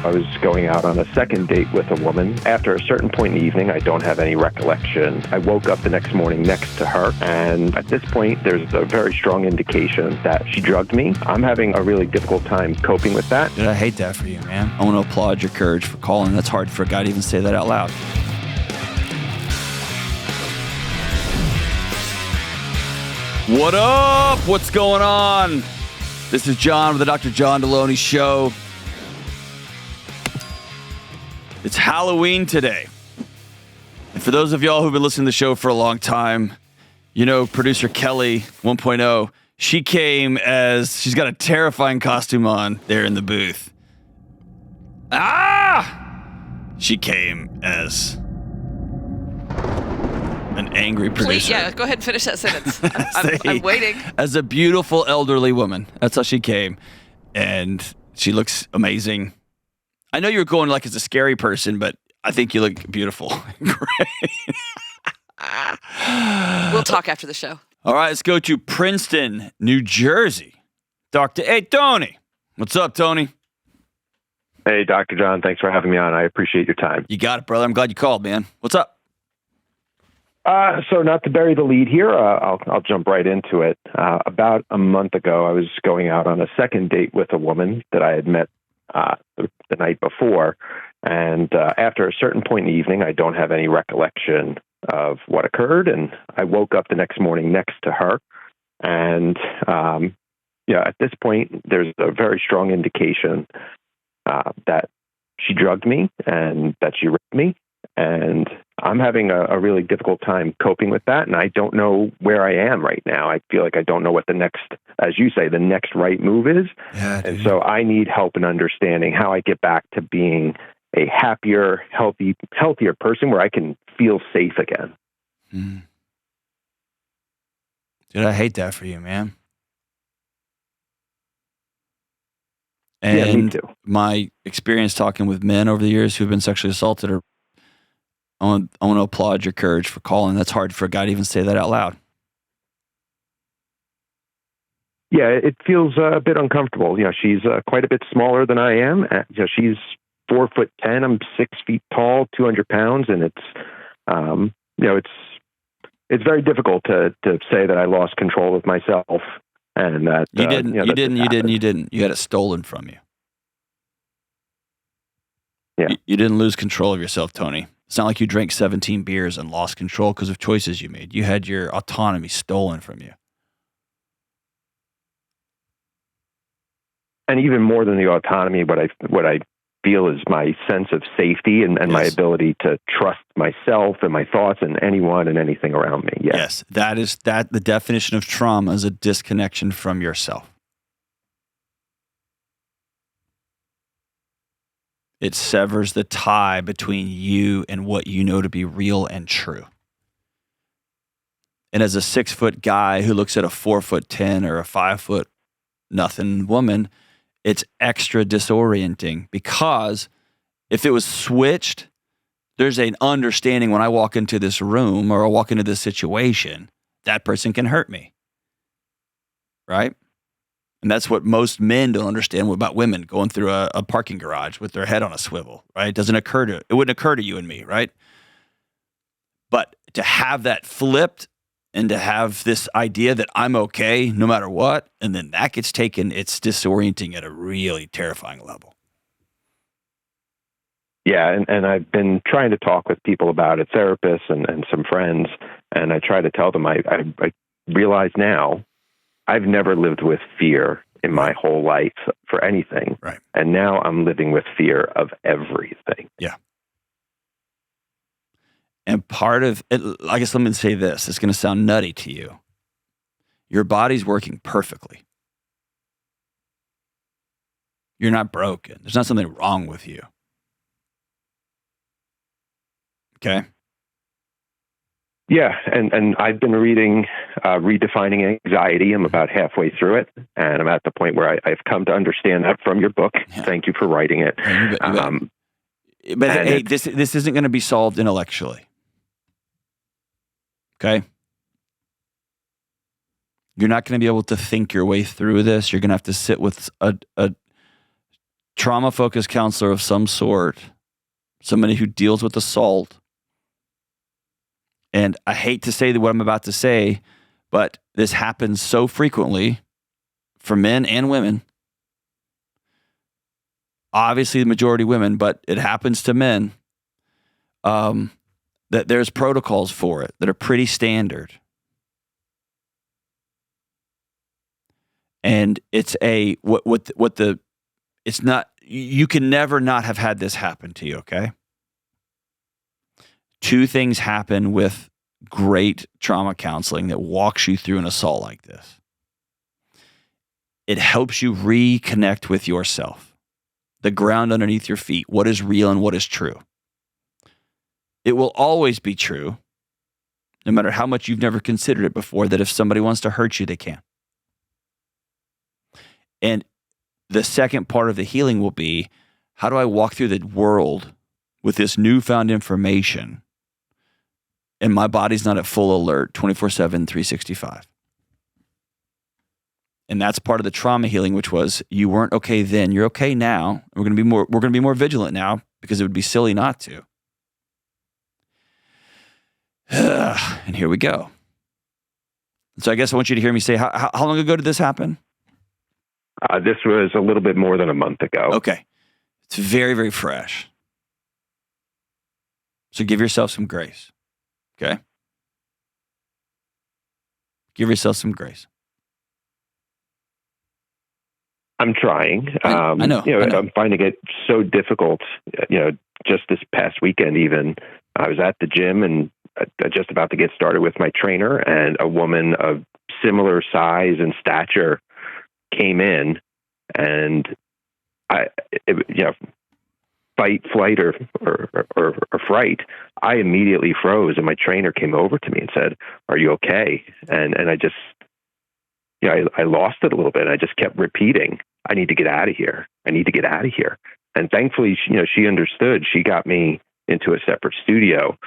I was going out on a second date with a woman. After a certain point in the evening, I don't have any recollection. I woke up the next morning next to her, and at this point, there's a very strong indication that she drugged me. I'm having a really difficult time coping with that. Dude, I hate that for you, man. I want to applaud your courage for calling. That's hard for a guy to even say that out loud. What up? What's going on? This is John with the Dr. John Delony Show. It's Halloween today. And for those of y'all who've been listening to the show for a long time, you know producer Kelly 1.0, she's got a terrifying costume on there in the booth. She came as an angry producer. Please, yeah, go ahead and finish that sentence. I'm waiting. As a beautiful elderly woman. That's how she came. And she looks amazing. I know you're going like as a scary person, but I think you look beautiful. Great. We'll talk after the show. All right, let's go to Princeton, New Jersey. Hey, Tony. What's up, Tony? Hey, Dr. John, thanks for having me on. I appreciate your time. You got it, brother. I'm glad you called, man. What's up? So not to bury the lead here, I'll jump right into it. About a month ago, I was going out on a second date with a woman that I had met the night before. And after a certain point in the evening, I don't have any recollection of what occurred. And I woke up the next morning next to her. And, at this point, there's a very strong indication that she drugged me and that she raped me. And I'm having a really difficult time coping with that. And I don't know where I am right now. I feel like I don't know what the next, as you say, the next right move is. Yeah, and so I need help in understanding how I get back to being a happier, healthier person where I can feel safe again. Mm. Dude, I hate that for you, man. And yeah, me too. My experience talking with men over the years who've been sexually assaulted I want to applaud your courage for calling. That's hard for a guy to even say that out loud. Yeah, it feels a bit uncomfortable. She's quite a bit smaller than I am. She's 4'10". I'm 6 feet tall, 200 pounds, and it's very difficult to say that I lost control of myself and that you didn't. You had it stolen from you. Yeah, you didn't lose control of yourself, Tony. It's not like you drank 17 beers and lost control because of choices you made. You had your autonomy stolen from you. And even more than the autonomy, what I feel is my sense of safety and my ability to trust myself and my thoughts and anyone and anything around me. Yes, the definition of trauma is a disconnection from yourself. It severs the tie between you and what you know to be real and true. And as a 6-foot guy who looks at a 4'10" or a 5' nothing woman, it's extra disorienting because if it was switched, there's an understanding when I walk into this room or I walk into this situation, that person can hurt me. Right? And that's what most men don't understand about women going through a parking garage with their head on a swivel, right? It wouldn't occur to you and me, right? But to have that flipped and to have this idea that I'm okay no matter what, and then that gets taken, it's disorienting at a really terrifying level. Yeah, and I've been trying to talk with people about it, therapists and some friends, and I try to tell them I realize now I've never lived with fear in my whole life for anything. Right. And now I'm living with fear of everything. Yeah. And part of it, I guess let me say this. It's going to sound nutty to you. Your body's working perfectly. You're not broken. There's not something wrong with you. Okay? Yeah, and I've been reading Redefining Anxiety. I'm about halfway through it, and I'm at the point where I've come to understand that from your book. Yeah. Thank you for writing it. But hey, this isn't going to be solved intellectually. Okay? You're not going to be able to think your way through this. You're going to have to sit with a trauma-focused counselor of some sort, somebody who deals with assault. And I hate to say what I'm about to say, but this happens so frequently for men and women. Obviously, the majority women, but it happens to men. That there's protocols for it that are pretty standard. And it's it's not, you can never not have had this happen to you, okay? Two things happen with great trauma counseling that walks you through an assault like this. It helps you reconnect with yourself, the ground underneath your feet, what is real and what is true. It will always be true, no matter how much you've never considered it before, that if somebody wants to hurt you, they can. And the second part of the healing will be, how do I walk through the world with this newfound information and my body's not at full alert 24/7, 365? And that's part of the trauma healing, which was you weren't okay then, you're okay now. We're going to be more vigilant now because it would be silly not to. And here we go. So I guess I want you to hear me say, how long ago did this happen? This was a little bit more than a month ago. Okay. It's very, very fresh. So give yourself some grace. Okay? Give yourself some grace. I'm trying. I know. I'm finding it so difficult. Just this past weekend, even I was at the gym and just about to get started with my trainer, and a woman of similar size and stature came in, and fight, flight, or fright. I immediately froze, and my trainer came over to me and said, "Are you okay?" And I just, I lost it a little bit. I just kept repeating, "I need to get out of here. I need to get out of here." And thankfully, she understood. She got me into a separate studio.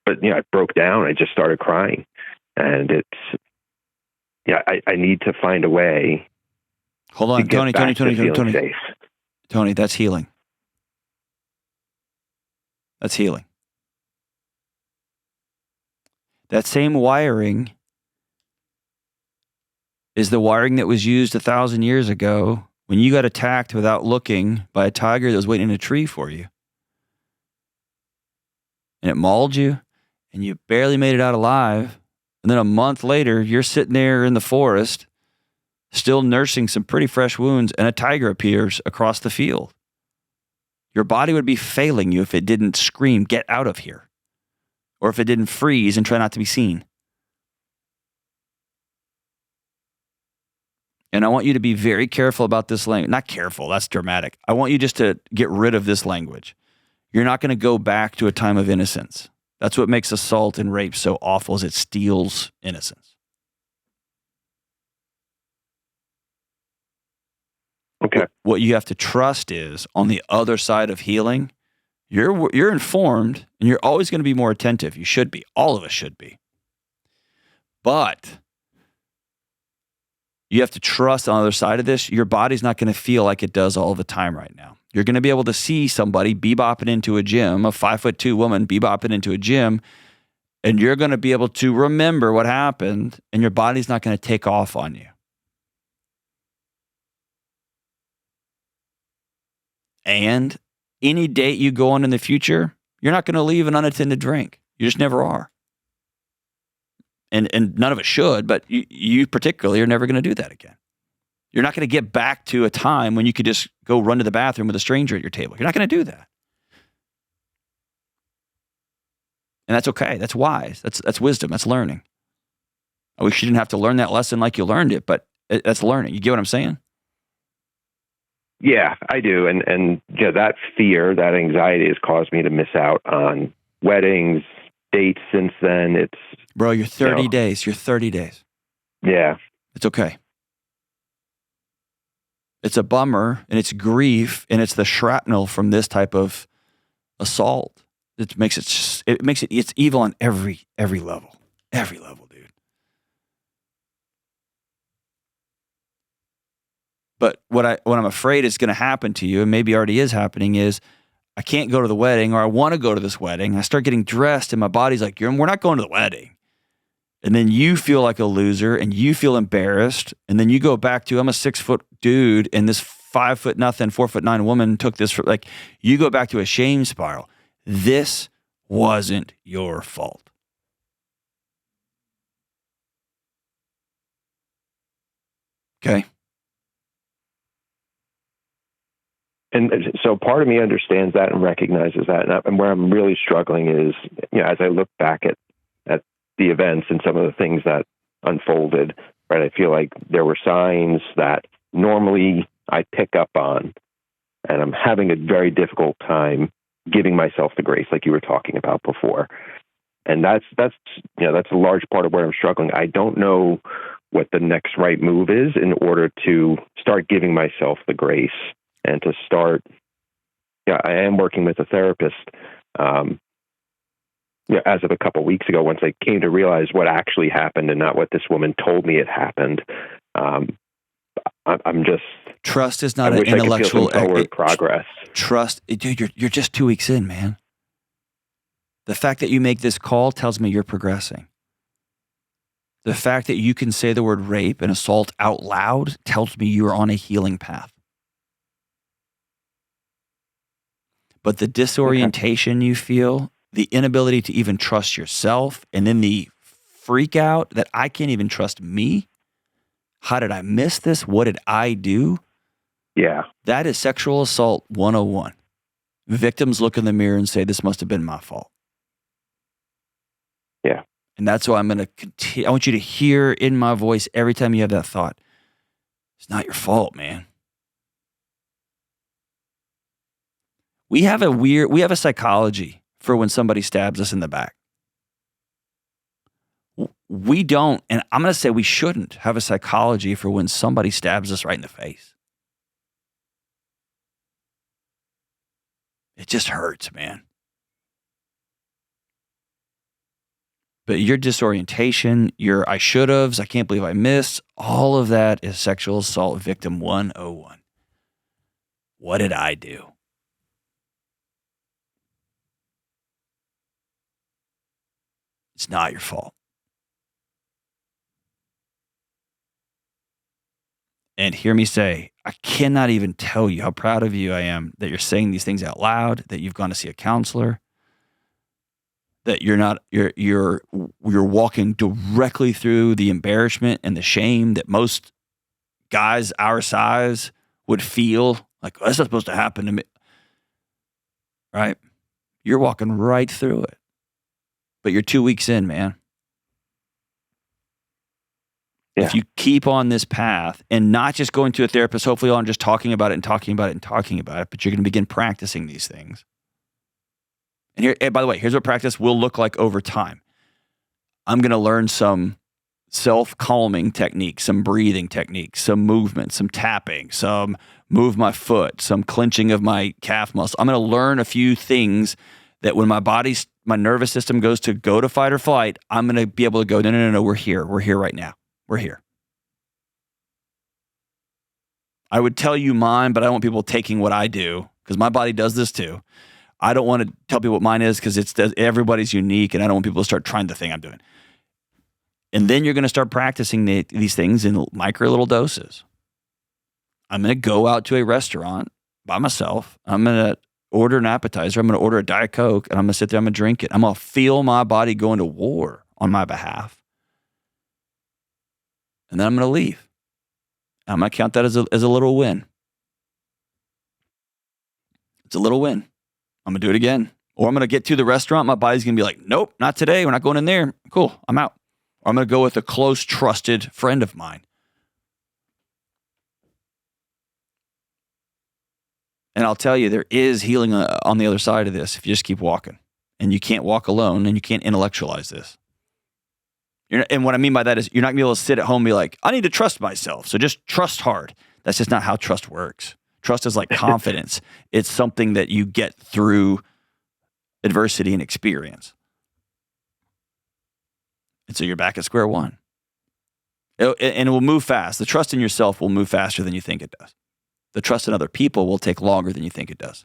But I broke down. I just started crying, and I need to find a way. Hold on, Tony. Safe. Tony, that's healing. That's healing. That same wiring is the wiring that was used 1,000 years ago when you got attacked without looking by a tiger that was waiting in a tree for you. And it mauled you, and you barely made it out alive. And then a month later, you're sitting there in the forest, still nursing some pretty fresh wounds, and a tiger appears across the field. Your body would be failing you if it didn't scream, "Get out of here," or if it didn't freeze and try not to be seen. And I want you to be very careful about this language. Not careful, that's dramatic. I want you just to get rid of this language. You're not going to go back to a time of innocence. That's what makes assault and rape so awful, is it steals innocence. Okay. What you have to trust is, on the other side of healing, you're informed, and you're always going to be more attentive. You should be. All of us should be. But you have to trust on the other side of this, your body's not going to feel like it does all the time right now. You're going to be able to see somebody bebopping into a gym, a 5'2" woman bebopping into a gym, and you're going to be able to remember what happened, and your body's not going to take off on you. And any date you go on in the future, you're not going to leave an unattended drink. You just never are. And none of us should, but you particularly are never going to do that again. You're not going to get back to a time when you could just go run to the bathroom with a stranger at your table. You're not going to do that. And that's okay. That's wise. That's wisdom. That's learning. I wish you didn't have to learn that lesson like you learned it, but that's learning. You get what I'm saying? Yeah, I do. And that fear, that anxiety has caused me to miss out on weddings, dates since then. Bro, you're 30 days. You're 30 days. Yeah. It's okay. It's a bummer, and it's grief, and it's the shrapnel from this type of assault. It makes it's evil on every level. Every level, dude. But what I'm afraid is going to happen to you, and maybe already is happening, is I can't go to the wedding, or I want to go to this wedding. I start getting dressed, and my body's like, we're not going to the wedding. And then you feel like a loser, and you feel embarrassed, and then you go back to, I'm a 6-foot dude, and this 5'0" 4'9" woman took this. Like, you go back to a shame spiral. This wasn't your fault. Okay. And so part of me understands that and recognizes that. And where I'm really struggling is, as I look back at the events and some of the things that unfolded, right, I feel like there were signs that normally I pick up on, and I'm having a very difficult time giving myself the grace like you were talking about before. And that's a large part of where I'm struggling. I don't know what the next right move is in order to start giving myself the grace and to start. I am working with a therapist. As of a couple of weeks ago, once I came to realize what actually happened and not what this woman told me had happened, I'm just. Trust is not an intellectual. I could feel some forward progress. Trust, dude. You're just 2 weeks in, man. The fact that you make this call tells me you're progressing. The fact that you can say the word rape and assault out loud tells me you are on a healing path. But the disorientation you feel, the inability to even trust yourself, and then the freak out that I can't even trust me. How did I miss this? What did I do? Yeah. That is sexual assault 101. Victims look in the mirror and say, this must have been my fault. Yeah. And that's why I'm going to continue. I want you to hear in my voice every time you have that thought. It's not your fault, man. We have a psychology for when somebody stabs us in the back. We don't, and I'm going to say we shouldn't have a psychology for when somebody stabs us right in the face. It just hurts, man. But your disorientation, your I should have's, I can't believe I missed, all of that is sexual assault victim 101. What did I do? It's not your fault. And hear me say, I cannot even tell you how proud of you I am that you're saying these things out loud, that you've gone to see a counselor, that you're walking directly through the embarrassment and the shame that most guys our size would feel like, oh, that's not supposed to happen to me. Right? You're walking right through it. But you're 2 weeks in, man. Yeah. If you keep on this path and not just going to a therapist, hopefully on just talking about it and talking about it and talking about it, but you're going to begin practicing these things. And here, by the way, here's what practice will look like over time. I'm going to learn some self-calming techniques, some breathing techniques, some movement, some tapping, some move my foot, some clenching of my calf muscle. I'm going to learn a few things that when my nervous system goes to go to fight or flight, I'm going to be able to go, no, we're here. We're here right now. We're here. I would tell you mine, but I don't want people taking what I do because my body does this too. I don't want to tell people what mine is because everybody's unique, and I don't want people to start trying the thing I'm doing. And then you're going to start practicing these things in micro little doses. I'm going to go out to a restaurant by myself. I'm going to order an appetizer. I'm going to order a Diet Coke, and I'm going to sit there. I'm going to drink it. I'm going to feel my body going to war on my behalf. And then I'm going to leave. I'm going to count that as a little win. It's a little win. I'm going to do it again. Or I'm going to get to the restaurant. My body's going to be like, nope, not today. We're not going in there. Cool, I'm out. Or I'm going to go with a close, trusted friend of mine. And I'll tell you, there is healing on the other side of this if you just keep walking. And you can't walk alone, and you can't intellectualize this. And what I mean by that is you're not going to be able to sit at home and be like, I need to trust myself, so just trust hard. That's just not how trust works. Trust is like confidence. It's something that you get through adversity and experience. And so you're back at square one. And it will move fast. The trust in yourself will move faster than you think it does. The trust in other people will take longer than you think it does.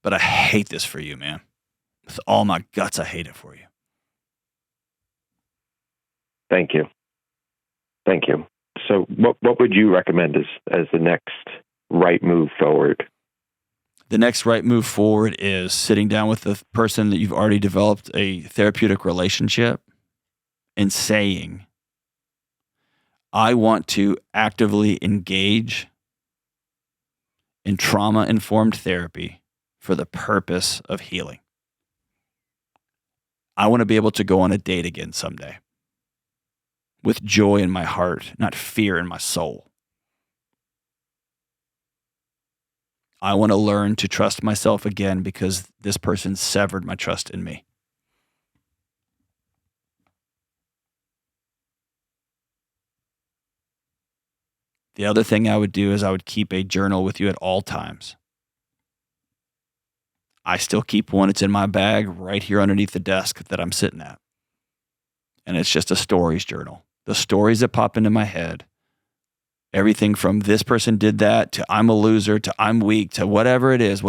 But I hate this for you, man. With all my guts, I hate it for you. Thank you. Thank you. So what would you recommend as the next right move forward? The next right move forward is sitting down with the person that you've already developed a therapeutic relationship and saying, I want to actively engage in trauma-informed therapy for the purpose of healing. I want to be able to go on a date again someday with joy in my heart, not fear in my soul. I want to learn to trust myself again because this person severed my trust in me. The other thing I would do is I would keep a journal with you at all times. I still keep one. It's in my bag right here underneath the desk that I'm sitting at. And it's just a stories journal. The stories that pop into my head, everything from this person did that to I'm a loser to I'm weak to whatever it is,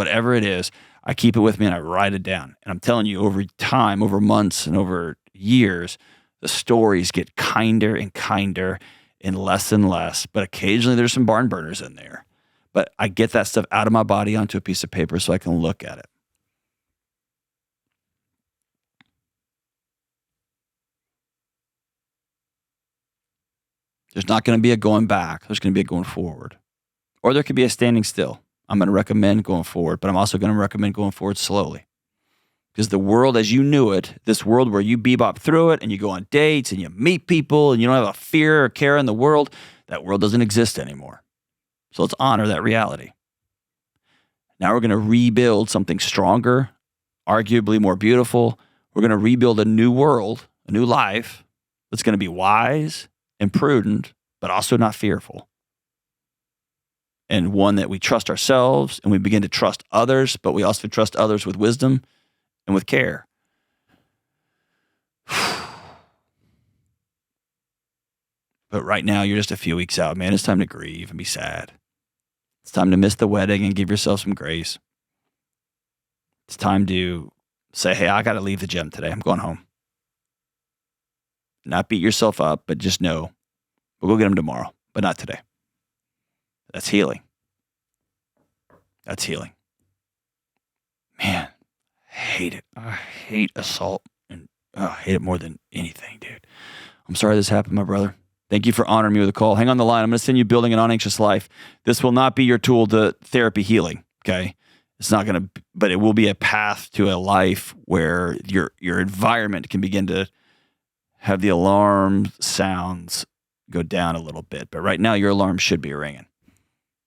I keep it with me and I write it down. And I'm telling you, over time, over months and over years, the stories get kinder and kinder and less. But occasionally there's some barn burners in there. But I get that stuff out of my body onto a piece of paper so I can look at it. There's not going to be a going back. There's going to be a going forward. Or there could be a standing still. I'm going to recommend going forward, but I'm also going to recommend going forward slowly. Because the world as you knew it, this world where you bebop through it and you go on dates and you meet people and you don't have a fear or care in the world, that world doesn't exist anymore. So let's honor that reality. Now we're going to rebuild something stronger, arguably more beautiful. We're going to rebuild a new world, a new life that's going to be wise and prudent, but also not fearful. And one that we trust ourselves and we begin to trust others, but we also trust others with wisdom and with care. But right now, you're just a few weeks out, man. It's time to grieve and be sad. It's time to miss the wedding and give yourself some grace. It's time to say, hey, I got to leave the gym today. I'm going home. Not beat yourself up, but just know we'll go get them tomorrow, but not today. That's healing. That's healing. Man, I hate it. I hate assault, and I hate it more than anything, dude. I'm sorry this happened, my brother. Thank you for honoring me with a call. Hang on the line. I'm going to send you Building an Unanxious Life. This will not be your tool to therapy healing, okay? It's not going to, but it will be a path to a life where your environment can begin to have the alarm sounds go down a little bit. But right now, your alarm should be ringing.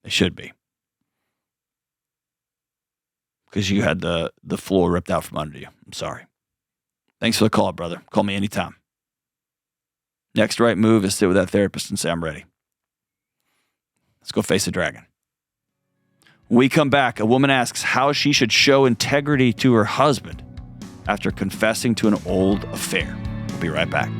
They should be. Because you had the floor ripped out from under you. I'm sorry. Thanks for the call, brother. Call me anytime. Next right move is sit with that therapist and say, I'm ready. Let's go face the dragon. When we come back, a woman asks how she should show integrity to her husband after confessing to an old affair. We'll be right back.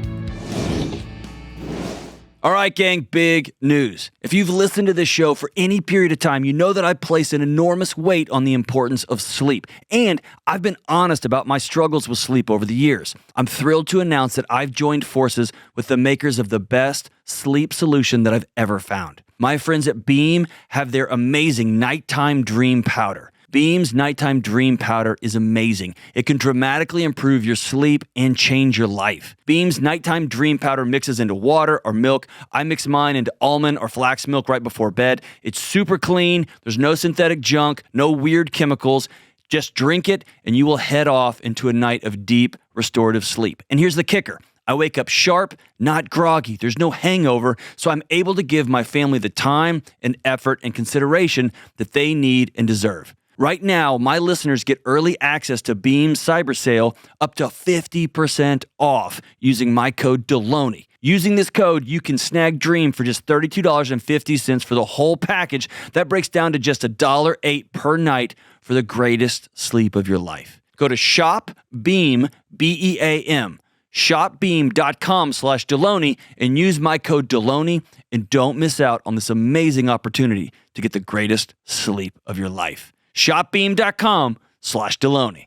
All right, gang, big news. If you've listened to this show for any period of time, you know that I place an enormous weight on the importance of sleep. And I've been honest about my struggles with sleep over the years. I'm thrilled to announce that I've joined forces with the makers of the best sleep solution that I've ever found. My friends at Beam have their amazing nighttime dream powder. Beam's Nighttime Dream Powder is amazing. It can dramatically improve your sleep and change your life. Beam's Nighttime Dream Powder mixes into water or milk. I mix mine into almond or flax milk right before bed. It's super clean. There's no synthetic junk, no weird chemicals. Just drink it and you will head off into a night of deep restorative sleep. And here's the kicker. I wake up sharp, not groggy. There's no hangover, so I'm able to give my family the time and effort and consideration that they need and deserve. Right now, my listeners get early access to Beam's cyber sale up to 50% off using my code Delony. Using this code, you can snag Dream for just $32.50 for the whole package. That breaks down to just $1.08 per night for the greatest sleep of your life. Go to shopbeam, B-E-A-M, shopbeam.com/Delony and use my code Delony, and don't miss out on this amazing opportunity to get the greatest sleep of your life. Shopbeam.com/Delony.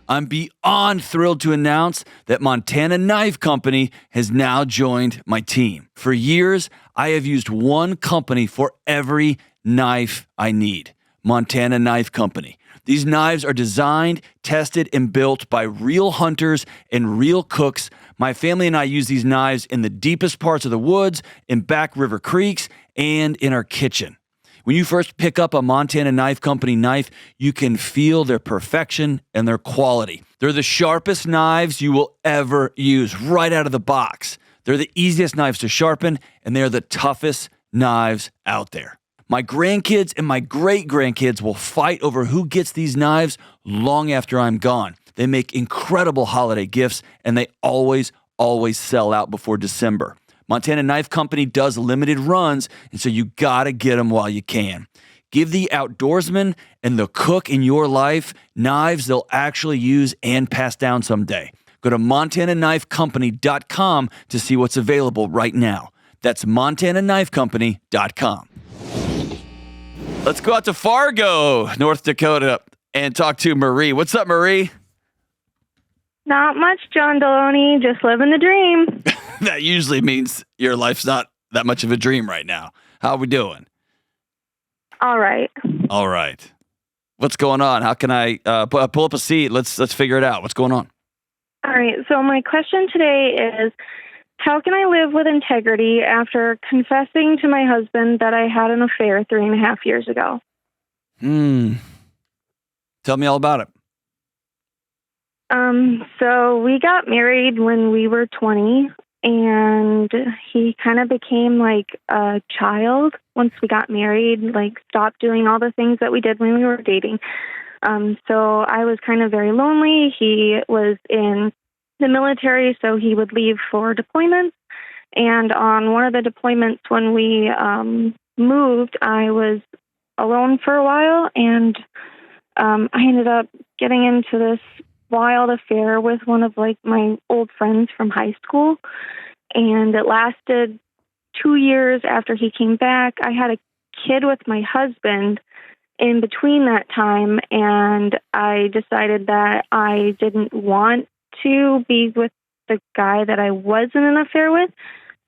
I'm beyond thrilled to announce that Montana Knife Company has now joined my team. For years, I have used one company for every knife I need. Montana Knife Company. These knives are designed, tested, and built by real hunters and real cooks. My family and I use these knives in the deepest parts of the woods, in back river creeks, and in our kitchen. When you first pick up a Montana Knife Company knife, you can feel their perfection and their quality. They're the sharpest knives you will ever use right out of the box. They're the easiest knives to sharpen, and they're the toughest knives out there. My grandkids and my great-grandkids will fight over who gets these knives long after I'm gone. They make incredible holiday gifts, and they always sell out before December. Montana Knife Company does limited runs, and so you gotta get them while you can. Give the outdoorsman and the cook in your life knives they'll actually use and pass down someday. Go to montanaknifecompany.com to see what's available right now. That's montanaknifecompany.com. Let's go out to Fargo, North Dakota, and talk to Marie. What's up, Marie? Not much, John Delony. Just living the dream. That usually means your life's not that much of a dream right now. How are we doing? All right. All right. What's going on? How can I pull up a seat? Let's figure it out. What's going on? All right. So my question today is, how can I live with integrity after confessing to my husband that I had an affair 3.5 years ago? Tell me all about it. So we got married when we were 20, and he kind of became like a child once we got married, like stopped doing all the things that we did when we were dating. So I was kind of very lonely. He was in the military, so he would leave for deployments. And on one of the deployments when we moved, I was alone for a while, and I ended up getting into this wild affair with one of like my old friends from high school, and it lasted 2 years after he came back. I had a kid with my husband in between that time, and I decided that I didn't want to be with the guy that I was in an affair with,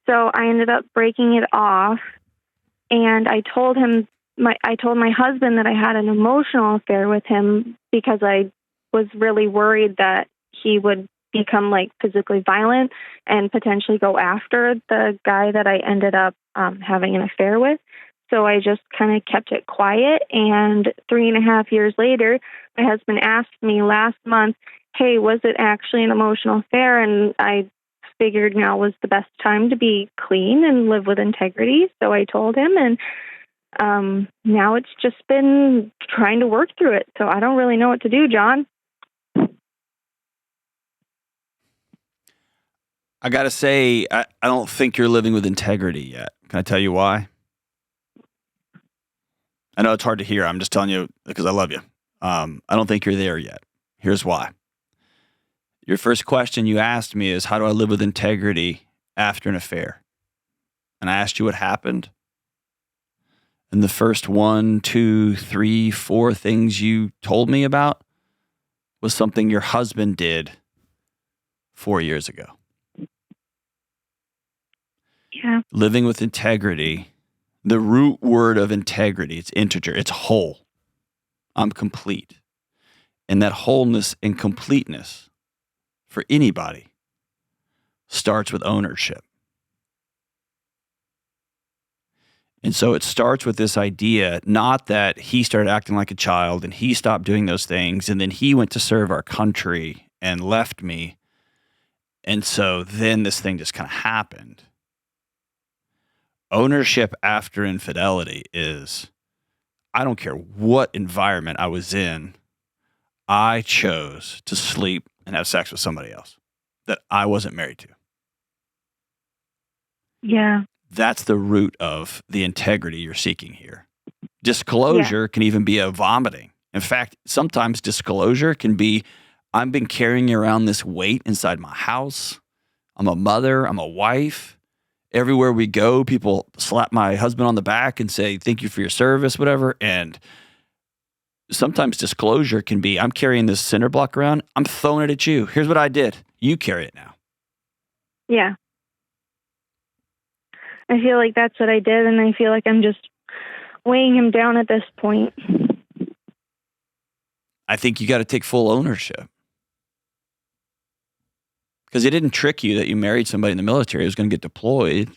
so I ended up breaking it off. And I told my husband that I had an emotional affair with him because I was really worried that he would become like physically violent and potentially go after the guy that I ended up having an affair with. So I just kind of kept it quiet. And 3.5 years later, my husband asked me last month, hey, was it actually an emotional affair? And I figured now was the best time to be clean and live with integrity. So I told him, and now it's just been trying to work through it. So I don't really know what to do, John. I got to say, I don't think you're living with integrity yet. Can I tell you why? I know it's hard to hear. I'm just telling you because I love you. I don't think you're there yet. Here's why. Your first question you asked me is, how do I live with integrity after an affair? And I asked you what happened. And the first 1, 2, 3, 4 things you told me about was something your husband did 4 years ago. Yeah. Living with integrity, the root word of integrity, it's integer, it's whole. I'm complete. And that wholeness and completeness for anybody starts with ownership. And so it starts with this idea, not that he started acting like a child and he stopped doing those things and then he went to serve our country and left me. And so then this thing just kind of happened. Ownership after infidelity is, I don't care what environment I was in, I chose to sleep and have sex with somebody else that I wasn't married to. Yeah. That's the root of the integrity you're seeking here. Disclosure can even be a vomiting. In fact, sometimes disclosure can be, I've been carrying around this weight inside my house. I'm a mother. I'm a wife. Everywhere we go, people slap my husband on the back and say, thank you for your service, whatever. And sometimes disclosure can be, I'm carrying this cinder block around. I'm throwing it at you. Here's what I did. You carry it now. Yeah. I feel like that's what I did, and I feel like I'm just weighing him down at this point. I think you got to take full ownership. Because it didn't trick you that you married somebody in the military who was going to get deployed.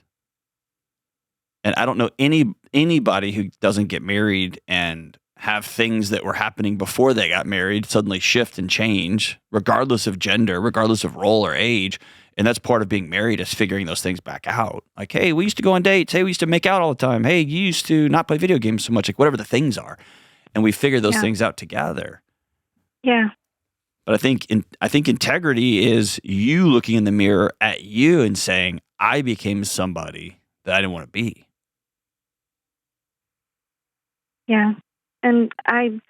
And I don't know anybody who doesn't get married and have things that were happening before they got married suddenly shift and change, regardless of gender, regardless of role or age. And that's part of being married, is figuring those things back out. Like, hey, we used to go on dates. Hey, we used to make out all the time. Hey, you used to not play video games so much, like whatever the things are. And we figure those things out together. Yeah. But I think integrity is you looking in the mirror at you and saying, I became somebody that I didn't want to be. Yeah. And I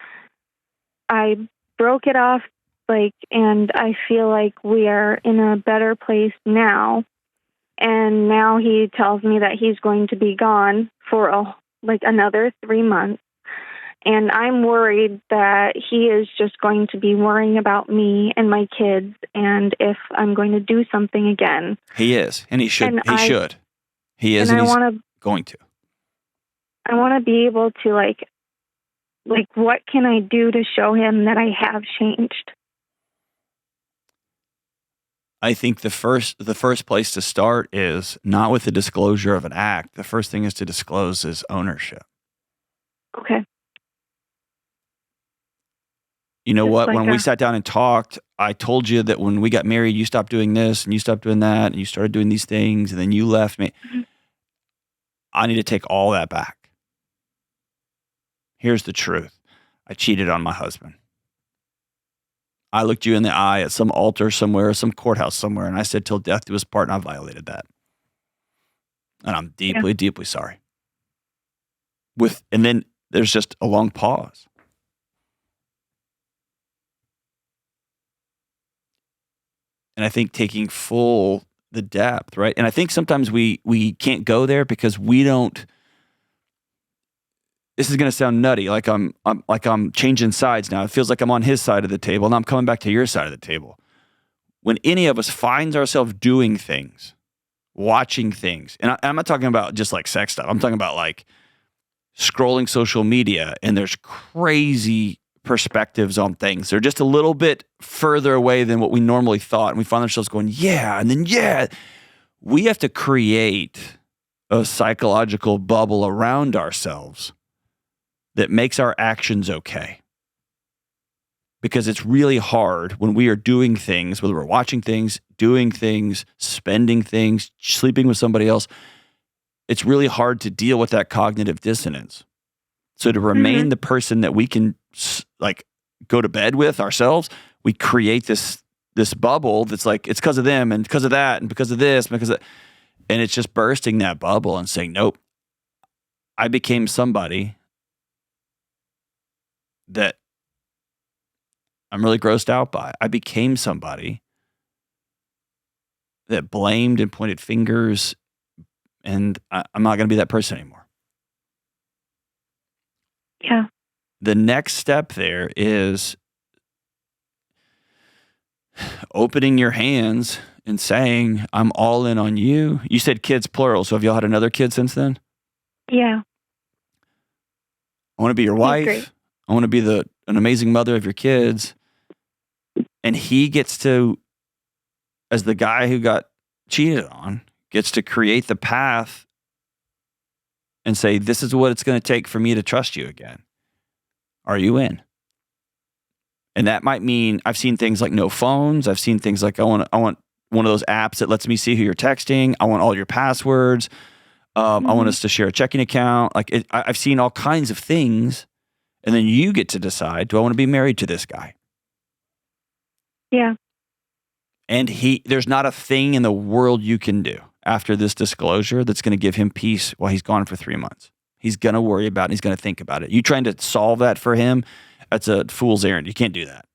broke it off, and I feel like we are in a better place now. And now he tells me that he's going to be gone for another 3 months. And I'm worried that he is just going to be worrying about me and my kids, and if I'm going to do something again. He is, and he should. He is, and he's going to. I want to be able to, what can I do to show him that I have changed? I think the first place to start is not with the disclosure of an act. The first thing is to disclose is ownership. Okay. You know what? When we sat down and talked, I told you that when we got married, you stopped doing this and you stopped doing that and you started doing these things and then you left me. Mm-hmm. I need to take all that back. Here's the truth. I cheated on my husband. I looked you in the eye at some altar somewhere, some courthouse somewhere, and I said, till death do us part, and I violated that. And I'm deeply, deeply sorry. And then there's just a long pause. And I think taking the depth, right? And I think sometimes we can't go there because we don't. This is going to sound nutty, like I'm changing sides now. It feels like I'm on his side of the table, and I'm coming back to your side of the table. When any of us finds ourselves doing things, watching things, and I'm not talking about just like sex stuff. I'm talking about like scrolling social media, and there's crazy perspectives on things. They're just a little bit further away than what we normally thought. And we find ourselves going, and then we have to create a psychological bubble around ourselves that makes our actions okay. Because it's really hard when we are doing things, whether we're watching things, doing things, spending things, sleeping with somebody else, it's really hard to deal with that cognitive dissonance. So to remain the person that we can go to bed with ourselves, we create this bubble that's like, it's because of them and because of that and because of this, and it's just bursting that bubble and saying, nope, I became somebody that I'm really grossed out by. I became somebody that blamed and pointed fingers, and I'm not going to be that person anymore. Yeah. The next step there is opening your hands and saying, I'm all in on you. You said kids plural, so have y'all had another kid since then? Yeah. I want to be your wife. I want to be an amazing mother of your kids. And he gets to, as the guy who got cheated on, gets to create the path and say, this is what it's going to take for me to trust you again. Are you in? And that might mean, I've seen things like no phones. I've seen things like, I want one of those apps that lets me see who you're texting. I want all your passwords. I want us to share a checking account. I've seen all kinds of things. And then you get to decide, do I want to be married to this guy? Yeah. And there's not a thing in the world you can do after this disclosure that's going to give him peace while he's gone for 3 months. He's going to worry about it. He's going to think about it. You trying to solve that for him That's a fool's errand. You can't do that.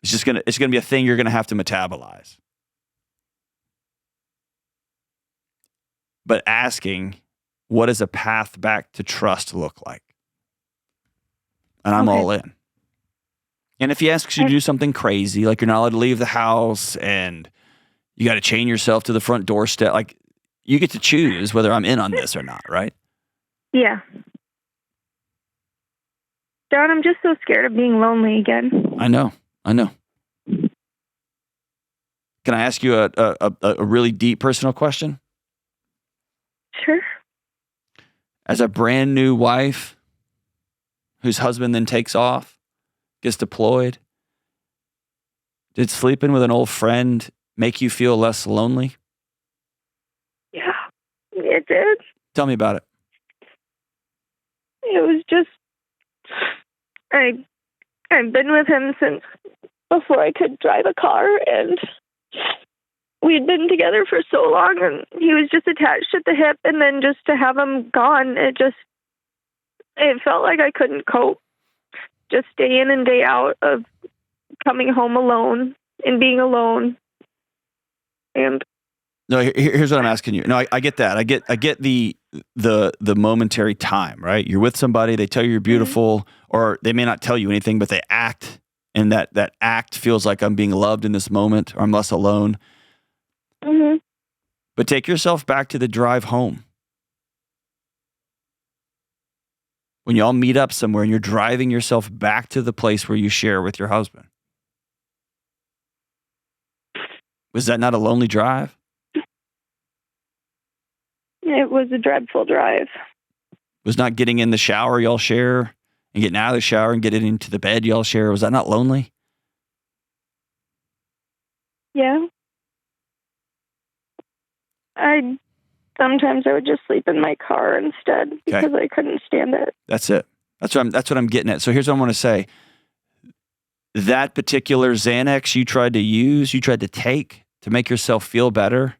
It's gonna be a thing you're gonna have to metabolize. But asking, what does a path back to trust look like? And I'm all in. And if he asks you to do something crazy, like you're not allowed to leave the house and you got to chain yourself to the front doorstep, like you get to choose whether I'm in on this or not, right? Yeah. John, I'm just so scared of being lonely again. I know. Can I ask you a really deep personal question? Sure. As a brand new wife whose husband then takes off, gets deployed, did sleeping with an old friend make you feel less lonely? Yeah, it did. Tell me about it. It was just, I've been with him since before I could drive a car, and we'd been together for so long, and he was just attached at the hip, and then just to have him gone, it felt like I couldn't cope. Just day in and day out of coming home alone and being alone. And no, here's what I'm asking you. No, I get that. I get the momentary time, right? You're with somebody, they tell you you're beautiful, or they may not tell you anything, but they act, and that act feels like I'm being loved in this moment, or I'm less alone. Mm-hmm. But take yourself back to the drive home. When y'all meet up somewhere and you're driving yourself back to the place where you share with your husband. Was that not a lonely drive? It was a dreadful drive. Was not getting in the shower y'all share and getting out of the shower and getting into the bed y'all share, was that not lonely? Yeah. Sometimes I would just sleep in my car instead because I couldn't stand it. That's it. That's what I'm getting at. So here's what I want to say. That particular Xanax you tried to take to make yourself feel better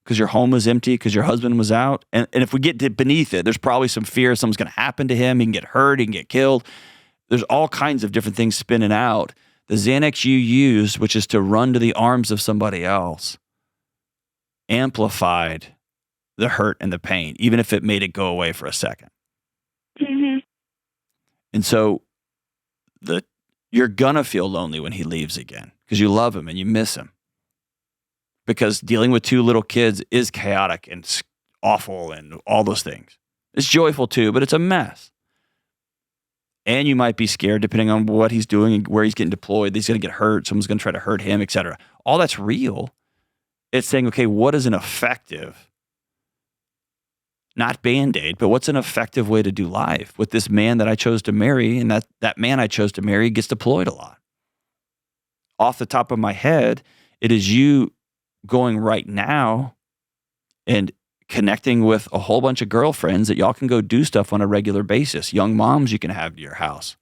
because your home was empty, because your husband was out. And if we get beneath it, there's probably some fear something's going to happen to him. He can get hurt. He can get killed. There's all kinds of different things spinning out. The Xanax you used, which is to run to the arms of somebody else, amplified the hurt and the pain, even if it made it go away for a second. Mm-hmm. And so you're going to feel lonely when he leaves again because you love him and you miss him. Because dealing with two little kids is chaotic and awful and all those things. It's joyful too, but it's a mess. And you might be scared depending on what he's doing and where he's getting deployed. He's going to get hurt. Someone's going to try to hurt him, etc. All that's real. It's saying, okay, what is an effective, not Band-Aid, but what's an effective way to do life with this man that I chose to marry, and that man I chose to marry gets deployed a lot. Off the top of my head, it is you going right now and connecting with a whole bunch of girlfriends that y'all can go do stuff on a regular basis. Young moms you can have to your house.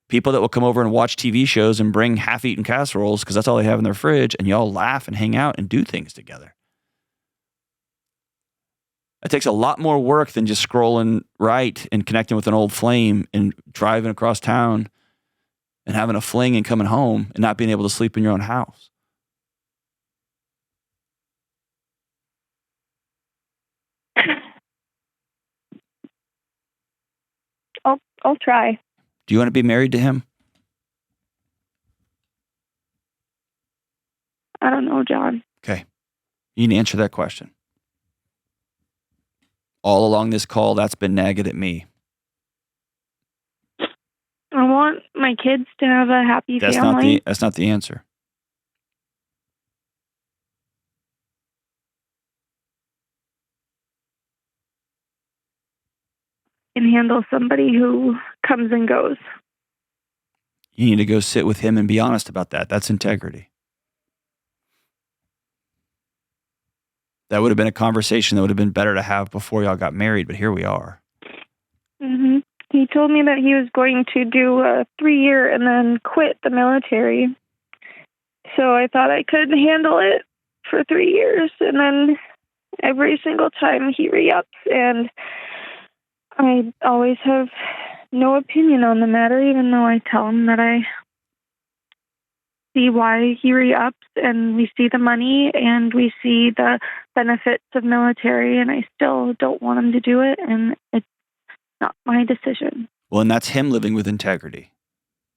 People that will come over and watch TV shows and bring half-eaten casseroles because that's all they have in their fridge, and y'all laugh and hang out and do things together. It takes a lot more work than just scrolling right and connecting with an old flame and driving across town and having a fling and coming home and not being able to sleep in your own house. I'll try. Do you want to be married to him? I don't know, John. Okay. You need to answer that question. All along this call, that's been nagging at me. I want my kids to have a happy family. That's not the answer. And handle somebody who comes and goes. You need to go sit with him and be honest about that. That's integrity. That would have been a conversation that would have been better to have before y'all got married, but here we are. Mm-hmm. He told me that he was going to do a 3-year and then quit the military. So I thought I could handle it for 3 years, and then every single time he re-ups, and I always have no opinion on the matter, even though I tell him that I see why he re-ups, and we see the money and we see the benefits of military, and I still don't want him to do it, and it's not my decision. Well, and that's him living with integrity.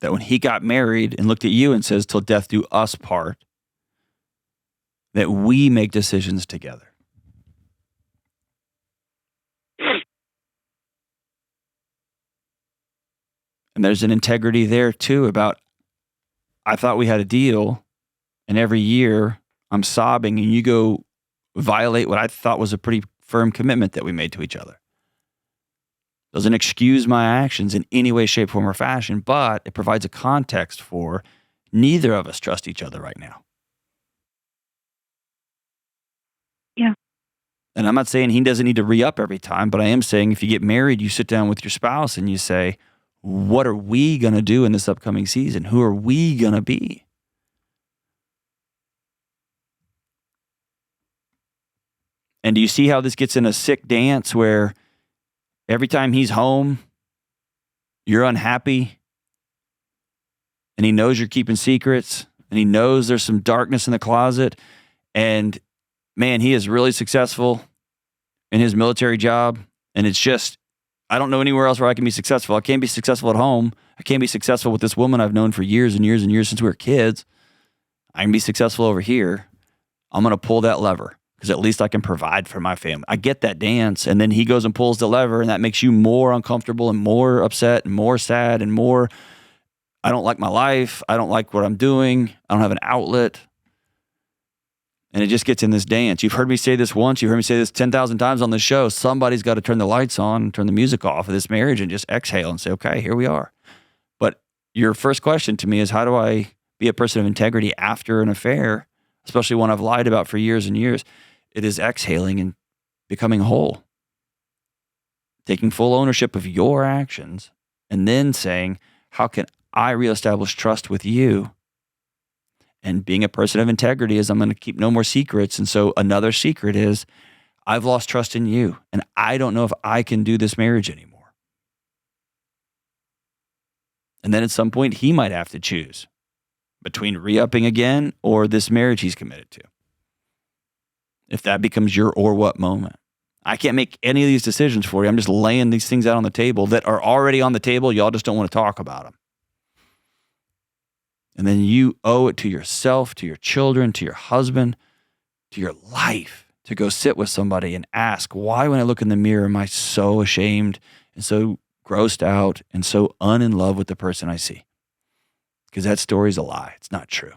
That when he got married and looked at you and says, "Till death do us part," that we make decisions together. And there's an integrity there too about, I thought we had a deal, and every year I'm sobbing and you go violate what I thought was a pretty firm commitment that we made to each other. Doesn't excuse my actions in any way, shape, form, or fashion, but it provides a context for neither of us trust each other right now. Yeah. And I'm not saying he doesn't need to re-up every time, but I am saying if you get married, you sit down with your spouse and you say, what are we going to do in this upcoming season? Who are we going to be? And do you see how this gets in a sick dance where every time he's home, you're unhappy, and he knows you're keeping secrets, and he knows there's some darkness in the closet, and man, he is really successful in his military job, and it's just, I don't know anywhere else where I can be successful. I can't be successful at home. I can't be successful with this woman I've known for years and years and years since we were kids. I can be successful over here. I'm going to pull that lever because at least I can provide for my family. I get that dance, and then he goes and pulls the lever, and that makes you more uncomfortable and more upset and more sad and more, I don't like my life. I don't like what I'm doing. I don't have an outlet. And it just gets in this dance. You've heard me say this once. You've heard me say this 10,000 times on the show. Somebody's got to turn the lights on and turn the music off of this marriage and just exhale and say, okay, here we are. But your first question to me is, how do I be a person of integrity after an affair, especially one I've lied about for years and years? It is exhaling and becoming whole. Taking full ownership of your actions and then saying, how can I reestablish trust with you? And being a person of integrity is I'm going to keep no more secrets. And so another secret is I've lost trust in you, and I don't know if I can do this marriage anymore. And then at some point, he might have to choose between re-upping again or this marriage he's committed to. If that becomes your or what moment. I can't make any of these decisions for you. I'm just laying these things out on the table that are already on the table. Y'all just don't want to talk about them. And then you owe it to yourself, to your children, to your husband, to your life to go sit with somebody and ask, why when I look in the mirror am I so ashamed and so grossed out and so in love with the person I see? Because that story's a lie. It's not true.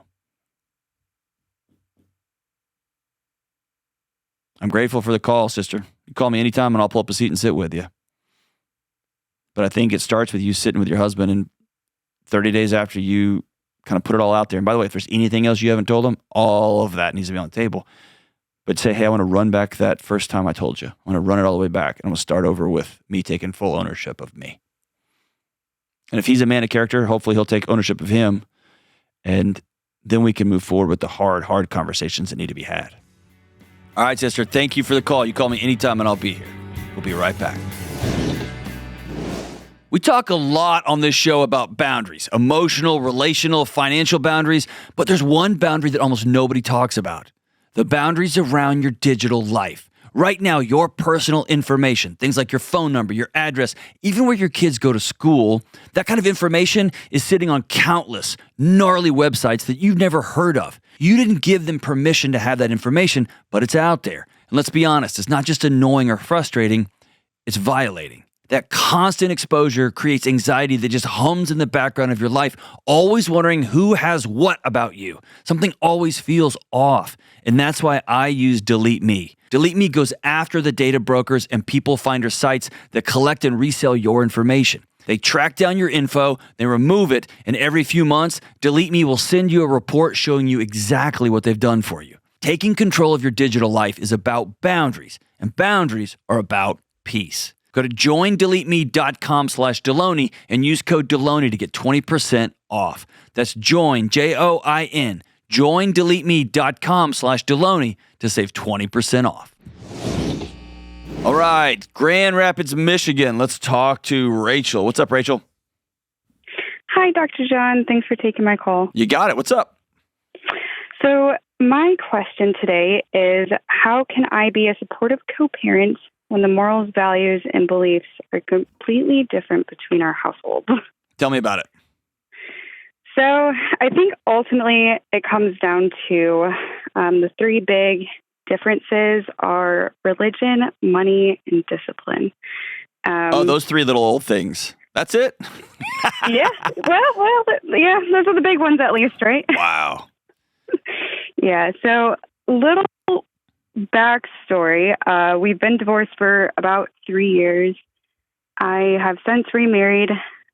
I'm grateful for the call, sister. You call me anytime and I'll pull up a seat and sit with you. But I think it starts with you sitting with your husband, and 30 days after you kind of put it all out there. And by the way, if there's anything else you haven't told him, all of that needs to be on the table. But say, hey, I want to run back that first time I told you. I want to run it all the way back. And I'm going to start over with me taking full ownership of me. And if he's a man of character, hopefully he'll take ownership of him. And then we can move forward with the hard conversations that need to be had. All right, sister, thank you for the call. You call me anytime and I'll be here. We'll be right back. We talk a lot on this show about boundaries, emotional, relational, financial boundaries, but there's one boundary that almost nobody talks about: the boundaries around your digital life. Right now, your personal information, things like your phone number, your address, even where your kids go to school, that kind of information is sitting on countless gnarly websites that you've never heard of. You didn't give them permission to have that information, but it's out there. And let's be honest, it's not just annoying or frustrating, it's violating. That constant exposure creates anxiety that just hums in the background of your life, always wondering who has what about you. Something always feels off. And that's why I use Delete Me. Delete Me goes after the data brokers and people finder sites that collect and resell your information. They track down your info, they remove it, and every few months, Delete Me will send you a report showing you exactly what they've done for you. Taking control of your digital life is about boundaries, and boundaries are about peace. Go to joindeleteme.com/Delony and use code Delony to get 20% off. That's join, Join, joindeleteme.com/Delony to save 20% off. All right, Grand Rapids, Michigan. Let's talk to Rachel. What's up, Rachel? Hi, Dr. John. Thanks for taking my call. You got it. What's up? So my question today is, how can I be a supportive co-parent when the morals, values, and beliefs are completely different between our households? Tell me about it. So I think ultimately it comes down to the three big differences are religion, money, and discipline. Those three little old things. That's it? Yeah. Yeah, those are the big ones at least, right? Wow. Yeah. So little backstory. We've been divorced for about 3 years. I have since remarried.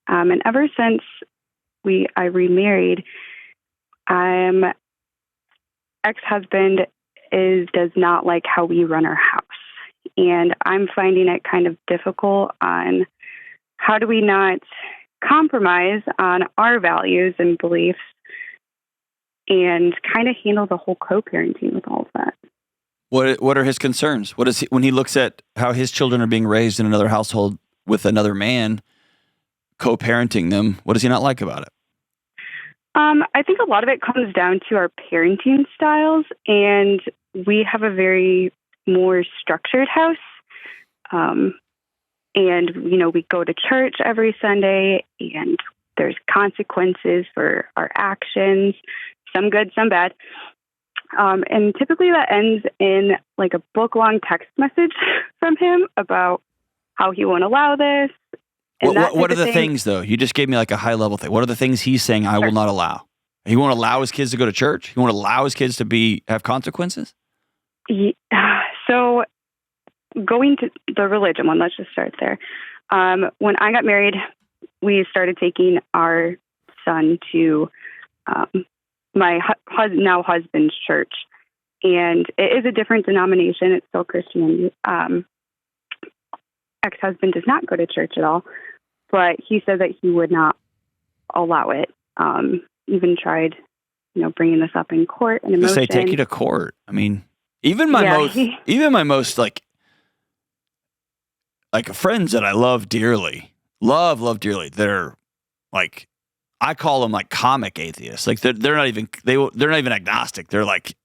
And ever since I remarried, ex-husband does not like how we run our house. And I'm finding it kind of difficult on how do we not compromise on our values and beliefs and kind of handle the whole co-parenting with all of that. What are his concerns? What is he, when he looks at how his children are being raised in another household with another man co-parenting them? What does he not like about it? I think a lot of it comes down to our parenting styles, and we have a very more structured house. And, we go to church every Sunday, and there's consequences for our actions, some good, some bad. And typically that ends in like a book-long text message from him about how he won't allow this. What are the things, though? You just gave me like a high-level thing. What are the things he's saying I will not allow? He won't allow his kids to go to church? He won't allow his kids to have consequences? Yeah. So going to the religion one, let's just start there. When I got married, we started taking our son to my now husband's church. And it is a different denomination. It's still Christianity. Ex-husband does not go to church at all, but he said that he would not allow it. Even tried, bringing this up in court and emotion. They take you to court. I mean, even my most like friends that I love dearly, love dearly. They're like, I call them like comic atheists. Like they're not even agnostic. They're like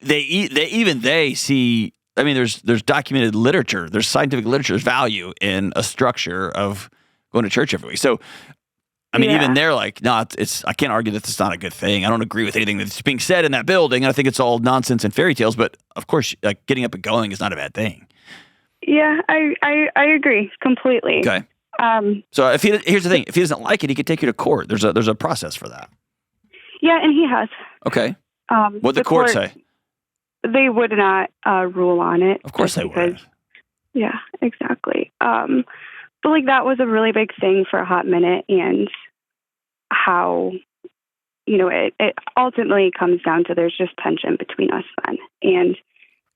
they see. I mean, there's documented literature, there's scientific literature, there's value in a structure of going to church every week. So, I mean, even they're like, no, I can't argue that it's not a good thing. I don't agree with anything that's being said in that building. I think it's all nonsense and fairy tales. But of course, like getting up and going is not a bad thing. Yeah, I agree completely. Okay. So here's the thing: if he doesn't like it, he could take you to court. There's a process for that. Yeah, and he has. Okay. What'd the court say? They would not rule on it. Of course they would. Yeah, exactly. But like that was a really big thing for a hot minute, and how, it ultimately comes down to there's just tension between us then. And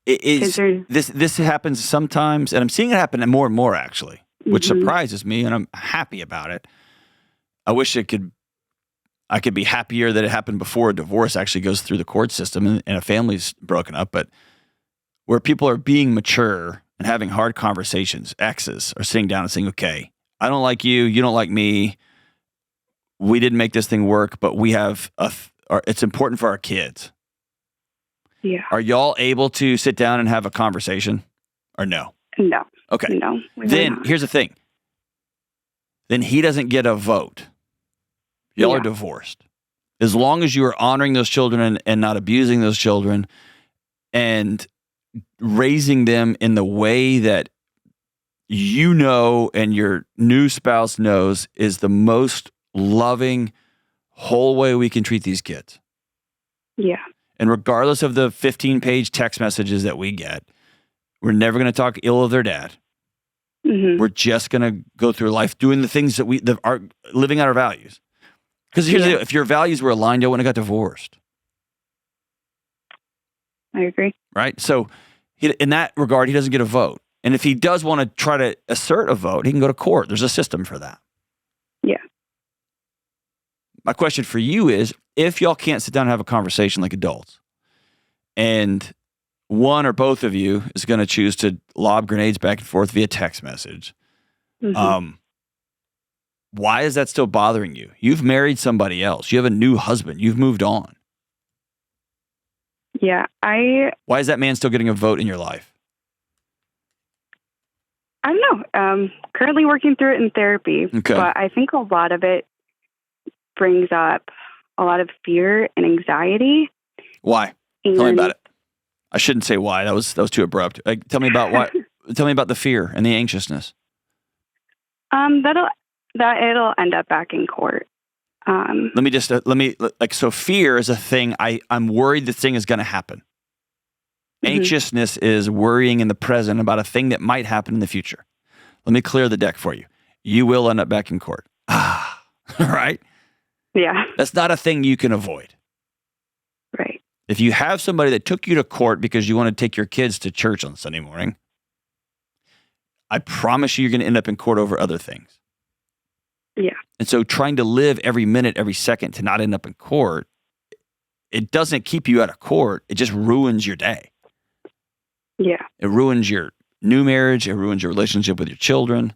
this happens sometimes, and I'm seeing it happen more and more actually, which surprises me, and I'm happy about it. I wish I could be happier that it happened before a divorce actually goes through the court system and a family's broken up, but where people are being mature and having hard conversations, exes are sitting down and saying, okay, I don't like you, you don't like me, we didn't make this thing work, but we have it's important for our kids. Yeah. Are y'all able to sit down and have a conversation or no? No. Okay. No. Then here's the thing. Then he doesn't get a vote. Y'all are divorced. As long as you are honoring those children and not abusing those children and raising them in the way that and your new spouse knows is the most loving, whole way we can treat these kids. Yeah. And regardless of the 15-page text messages that we get, we're never going to talk ill of their dad. Mm-hmm. We're just going to go through life doing the things that are living out our values. Because here's the deal, if your values were aligned, you wouldn't have got divorced. I agree. Right? So in that regard, he doesn't get a vote. And if he does want to try to assert a vote, he can go to court. There's a system for that. Yeah. My question for you is, if y'all can't sit down and have a conversation like adults, and one or both of you is going to choose to lob grenades back and forth via text message. Mhm. Why is that still bothering you? You've married somebody else. You have a new husband. You've moved on. Yeah, Why is that man still getting a vote in your life? I don't know. Currently working through it in therapy, Okay. but I think a lot of it brings up a lot of fear and anxiety. Why? And Tell me about it. I shouldn't say why. That was too abrupt. Like, tell me about why. Tell me about the fear and the anxiousness. That it'll end up back in court. So fear is a thing. I'm worried the thing is going to happen. Mhm. Anxiousness is worrying in the present about a thing that might happen in the future. Let me clear the deck for you. You will end up back in court. Right? Yeah, That's not a thing you can avoid. right. If you have somebody that took you to court because you want to take your kids to church on Sunday morning, I promise you're going to end up in court over other things. Yeah. And so trying to live every minute, every second to not end up in court, it doesn't keep you out of court. It just ruins your day. Yeah. It ruins your new marriage. It ruins your relationship with your children.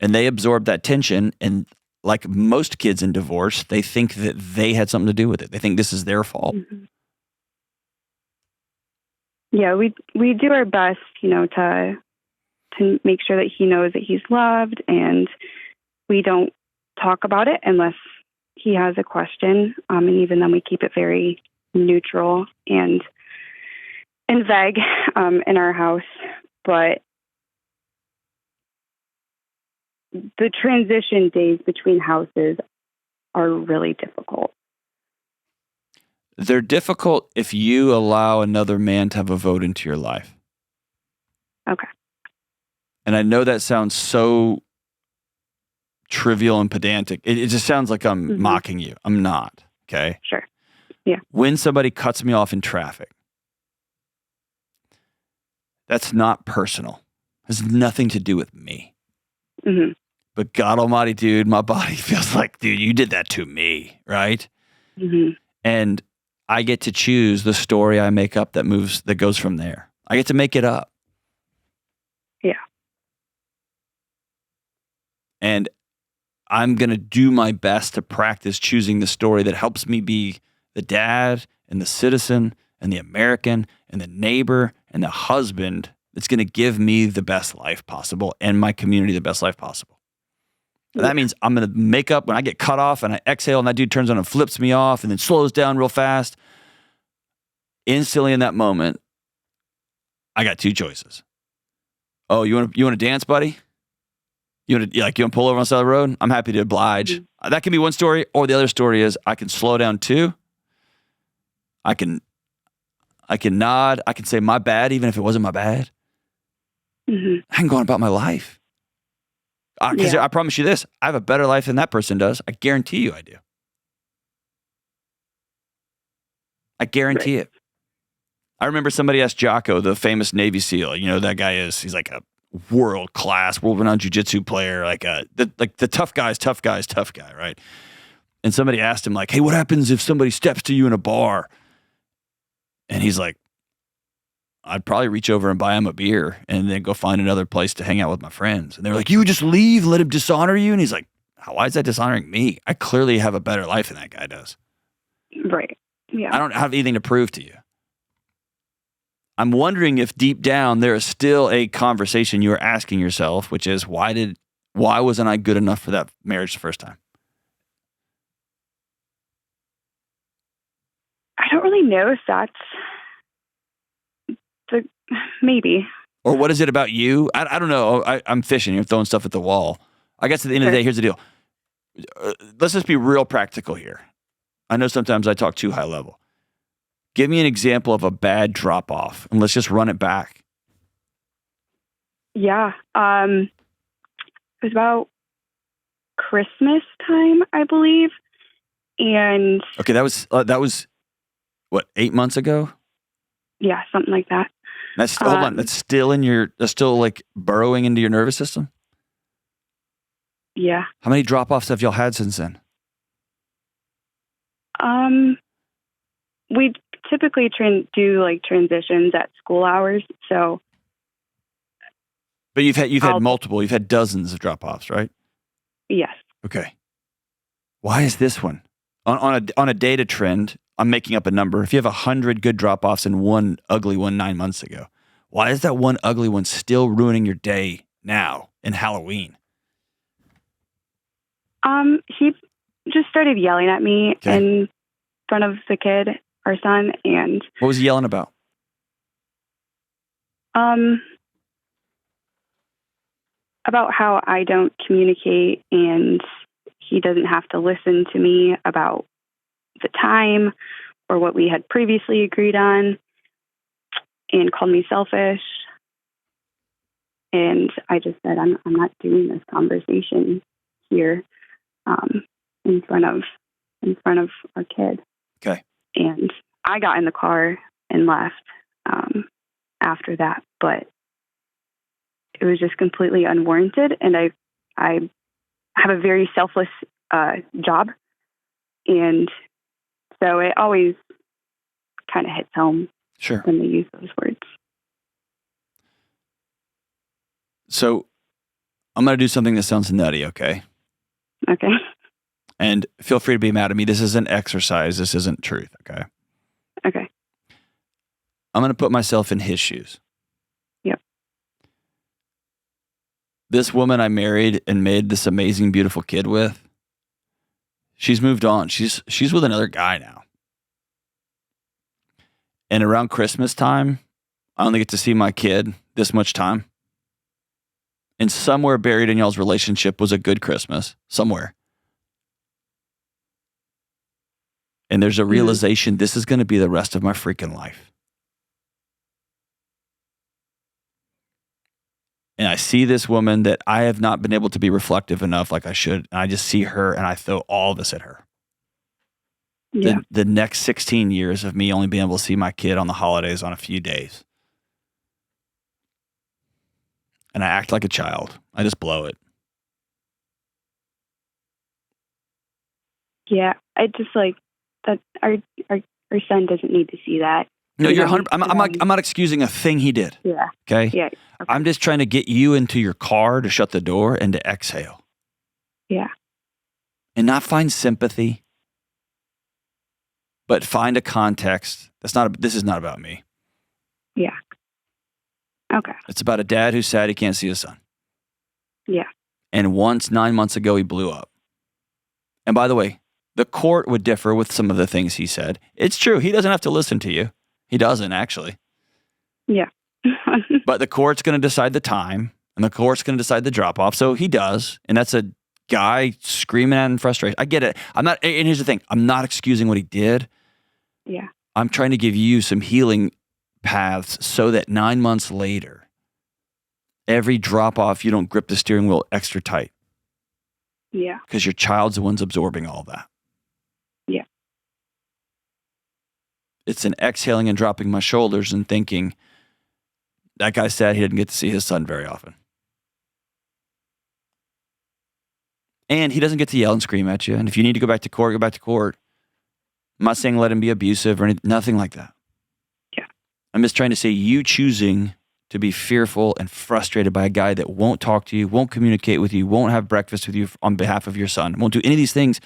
And they absorb that tension. And like most kids in divorce, they think that they had something to do with it. They think this is their fault. Mhm. Yeah, we do our best, to make sure that he knows that he's loved, and we don't talk about it unless he has a question. And even then, we keep it very neutral and vague in our house. But the transition days between houses are really difficult. They're difficult if you allow another man to have a vote into your life. Okay. And I know that sounds so trivial and pedantic. It just sounds like I'm Mhm. mocking you. I'm not. Okay. Sure. Yeah. When somebody cuts me off in traffic, that's not personal. It has nothing to do with me. Hmm. But God Almighty, dude, my body feels like, dude, you did that to me, right? Hmm. And I get to choose the story I make up that goes from there. I get to make it up. Yeah. And I'm going to do my best to practice choosing the story that helps me be the dad and the citizen and the American and the neighbor and the husband that's going to give me the best life possible and my community the best life possible. And that means I'm going to make up when I get cut off and I exhale and that dude turns on and flips me off and then slows down real fast. Instantly in that moment, I got two choices. Oh, you want to dance, buddy? You want to pull over on the side of the road? I'm happy to oblige. Mm-hmm. That can be one story, or the other story is I can slow down too. I can nod. I can say my bad, even if it wasn't my bad. Hmm. I can go on about my life. Because I promise you this, I have a better life than that person does. I guarantee you I do. I guarantee it. I remember somebody asked Jocko, the famous Navy SEAL. You know who that guy is? He's like a world-class, world-renowned jiu-jitsu player, the tough guy, right? And somebody asked him, like, hey, what happens if somebody steps to you in a bar? And he's like, I'd probably reach over and buy him a beer and then go find another place to hang out with my friends. And they're like, you would just leave and let him dishonor you? And he's like, why is that dishonoring me? I clearly have a better life than that guy does. Right. Yeah. I don't have anything to prove to you. I'm wondering if deep down there is still a conversation you are asking yourself, which is why wasn't I good enough for that marriage the first time? I don't really know if that's maybe. Or what is it about you? I don't know. I'm fishing. You're throwing stuff at the wall. I guess at the end of the day, here's the deal. Let's just be real practical here. I know sometimes I talk too high level. Give me an example of a bad drop off, and let's just run it back. Yeah. It was about Christmas time, I believe. And Okay, that was what, 8 months ago? yeah, something like that. That's hold on. That's still like burrowing into your nervous system? Yeah. How many drop offs have y'all had since then? We typically do like transitions at school hours. So, but you've had multiple. You've had dozens of drop-offs, right? Yes. Okay. Why is this one on a data trend? I'm making up a number. If you have 100 good drop-offs and one ugly one 9 months ago, why is that one ugly one still ruining your day now in Halloween? He just started yelling at me in front of the kid, our son, and what was he yelling about? About how I don't communicate and he doesn't have to listen to me about the time or what we had previously agreed on, and called me selfish. And I just said, I'm not doing this conversation here in front of our kid. Okay. And I got in the car and left after that, but it was just completely unwarranted. And I have a very selfless job, and so it always kind of hits home. Sure. When they use those words. So I'm going to do something that sounds nutty, okay? Okay. And feel free to be mad at me. This isn't exercise. This isn't truth, okay? Okay. I'm going to put myself in his shoes. Yep. This woman I married and made this amazing, beautiful kid with, she's moved on. She's with another guy now. And around Christmas time, I only get to see my kid this much time. And somewhere buried in y'all's relationship was a good Christmas. Somewhere. And there's a realization this is going to be the rest of my freaking life. And I see this woman that I have not been able to be reflective enough like I should. And I just see her and I throw all this at her. Yeah. The next 16 years of me only being able to see my kid on the holidays on a few days. And I act like a child. I just blow it. Yeah. I just like that our son doesn't need to see that. No, you're 100. I'm not excusing a thing he did. Yeah. Okay? Yeah. Okay. I'm just trying to get you into your car to shut the door and to exhale. Yeah. And not find sympathy, but find a context. This is not about me. Yeah. Okay. It's about a dad who's sad he can't see his son. Yeah. And once 9 months ago, he blew up. And by the way, the court would differ with some of the things he said. It's true. He doesn't have to listen to you. He doesn't, actually. Yeah. But the court's going to decide the time, and the court's going to decide the drop-off. So he does. And that's a guy screaming at him in frustration. I get it. And here's the thing. I'm not excusing what he did. Yeah. I'm trying to give you some healing paths so that 9 months later, every drop-off, you don't grip the steering wheel extra tight. Yeah. Because your child's the one's absorbing all that. Yeah. It's an exhaling and dropping my shoulders and thinking, that guy said he didn't get to see his son very often. And he doesn't get to yell and scream at you. And if you need to go back to court, go back to court. I'm not saying let him be abusive or anything, nothing like that. Yeah. I'm just trying to say you choosing to be fearful and frustrated by a guy that won't talk to you, won't communicate with you, won't have breakfast with you on behalf of your son, won't do any of these things.